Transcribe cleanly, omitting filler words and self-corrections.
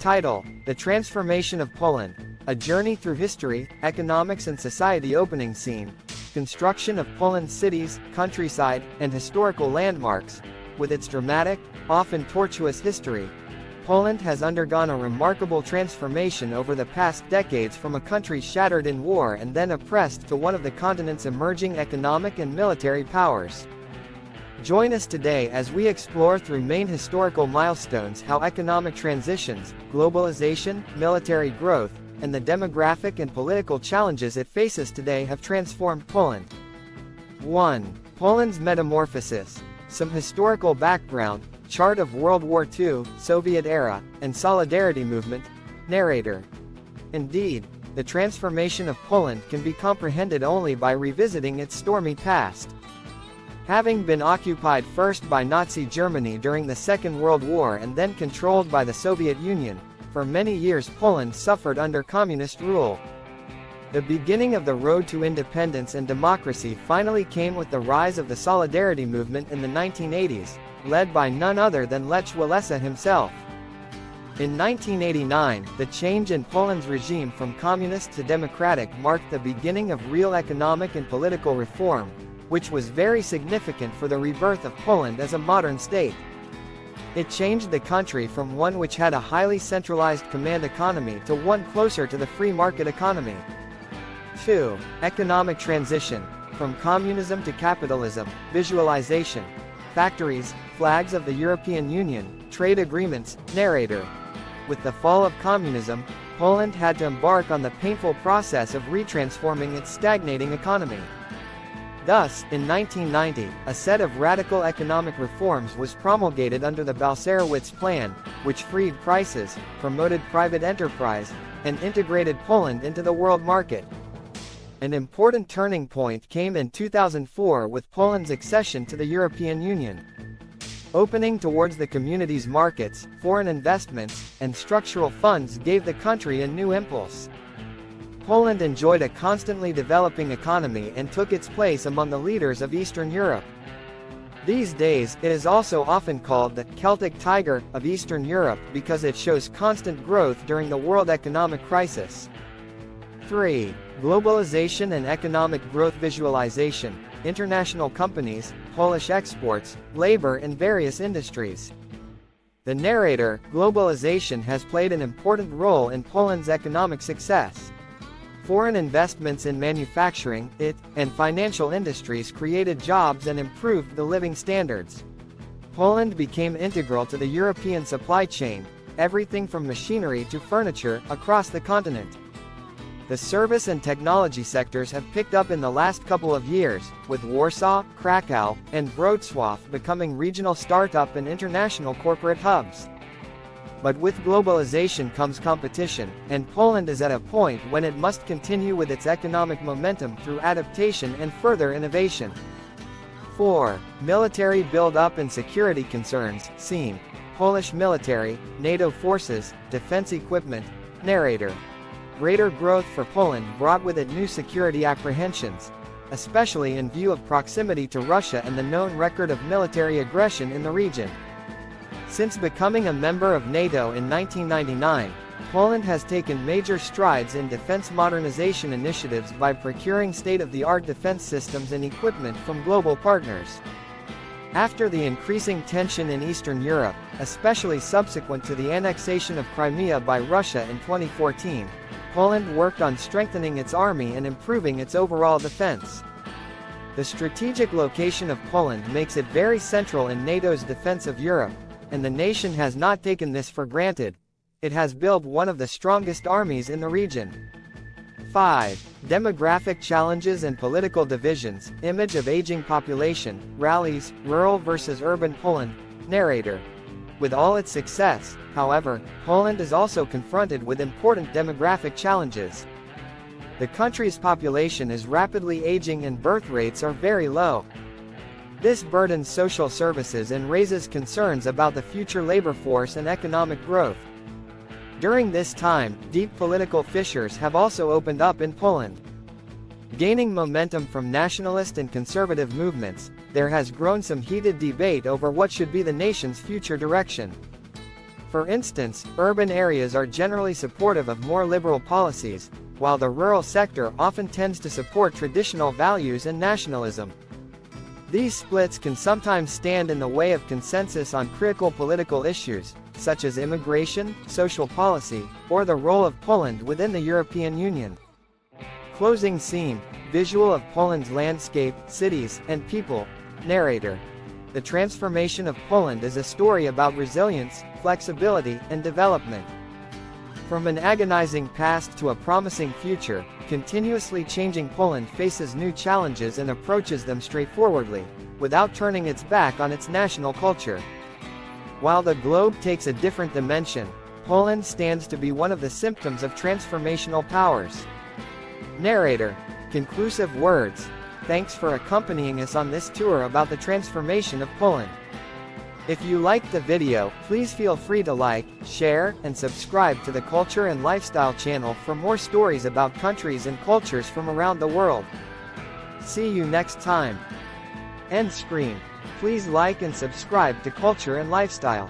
Title: The Transformation of Poland, A Journey Through History, Economics and Society. Opening scene: construction of Poland's cities, countryside, and historical landmarks. With its dramatic, often tortuous history, Poland has undergone a remarkable transformation over the past decades, from a country shattered in war and then oppressed to one of the continent's emerging economic and military powers. Join us today as we explore through main historical milestones how economic transitions, globalization, military growth, and the demographic and political challenges it faces today have transformed Poland. 1. Poland's metamorphosis. Some historical background. Chart of World War II, Soviet era, and Solidarity movement. Narrator. Indeed, the transformation of Poland can be comprehended only by revisiting its stormy past. Having been occupied first by Nazi Germany during the Second World War and then controlled by the Soviet Union, for many years Poland suffered under communist rule. The beginning of the road to independence and democracy finally came with the rise of the Solidarity movement in the 1980s, led by none other than Lech Walesa himself. In 1989, the change in Poland's regime from communist to democratic marked the beginning of real economic and political reform, which was very significant for the rebirth of Poland as a modern state. It changed the country from one which had a highly centralized command economy to one closer to the free market economy. 2. Economic transition. From communism to capitalism. Visualization. Factories, flags of the European Union, trade agreements. Narrator. With the fall of communism, Poland had to embark on the painful process of retransforming its stagnating economy. Thus, in 1990, a set of radical economic reforms was promulgated under the Balcerowicz Plan, which freed prices, promoted private enterprise, and integrated Poland into the world market. An important turning point came in 2004 with Poland's accession to the European Union. Opening towards the community's markets, foreign investments, and structural funds gave the country a new impulse. Poland enjoyed a constantly developing economy and took its place among the leaders of Eastern Europe. These days, it is also often called the Celtic Tiger of Eastern Europe because it shows constant growth during the world economic crisis. 3. Globalization and economic growth. Visualization. International companies, Polish exports, labor in various industries. The narrator. Globalization has played an important role in Poland's economic success. Foreign investments in manufacturing, and financial industries created jobs and improved the living standards. Poland became integral to the European supply chain, everything from machinery to furniture, across the continent. The service and technology sectors have picked up in the last couple of years, with Warsaw, Krakow, and Wrocław becoming regional startup and international corporate hubs. But with globalization comes competition, and Poland is at a point when it must continue with its economic momentum through adaptation and further innovation. 4. Military build-up and security concerns. Scene. Polish military, NATO forces, defense equipment. Narrator. Greater growth for Poland brought with it new security apprehensions, especially in view of proximity to Russia and the known record of military aggression in the region. Since becoming a member of NATO in 1999, Poland has taken major strides in defense modernization initiatives by procuring state-of-the-art defense systems and equipment from global partners. After the increasing tension in Eastern Europe, especially subsequent to the annexation of Crimea by Russia in 2014, Poland worked on strengthening its army and improving its overall defense. The strategic location of Poland makes it very central in NATO's defense of Europe, and the nation has not taken this for granted. It has built one of the strongest armies in the region. 5. Demographic challenges and political divisions. Image of aging population. Rallies, rural versus urban Poland. Narrator. With all its success, however, Poland is also confronted with important demographic challenges. The country's population is rapidly aging and birth rates are very low. This burdens social services and raises concerns about the future labor force and economic growth. During this time, deep political fissures have also opened up in Poland. Gaining momentum from nationalist and conservative movements, there has grown some heated debate over what should be the nation's future direction. For instance, urban areas are generally supportive of more liberal policies, while the rural sector often tends to support traditional values and nationalism. These splits can sometimes stand in the way of consensus on critical political issues, such as immigration, social policy, or the role of Poland within the European Union. Closing scene. Visual of Poland's landscape, cities, and people. Narrator. The transformation of Poland is a story about resilience, flexibility, and development. From an agonizing past to a promising future, continuously changing Poland faces new challenges and approaches them straightforwardly, without turning its back on its national culture. While the globe takes a different dimension, Poland stands to be one of the symptoms of transformational powers. Narrator. Conclusive words. Thanks for accompanying us on this tour about the transformation of Poland. If you liked the video, please feel free to like, share, and subscribe to the Culture and Lifestyle channel for more stories about countries and cultures from around the world. See you next time. End screen. Please like and subscribe to Culture and Lifestyle.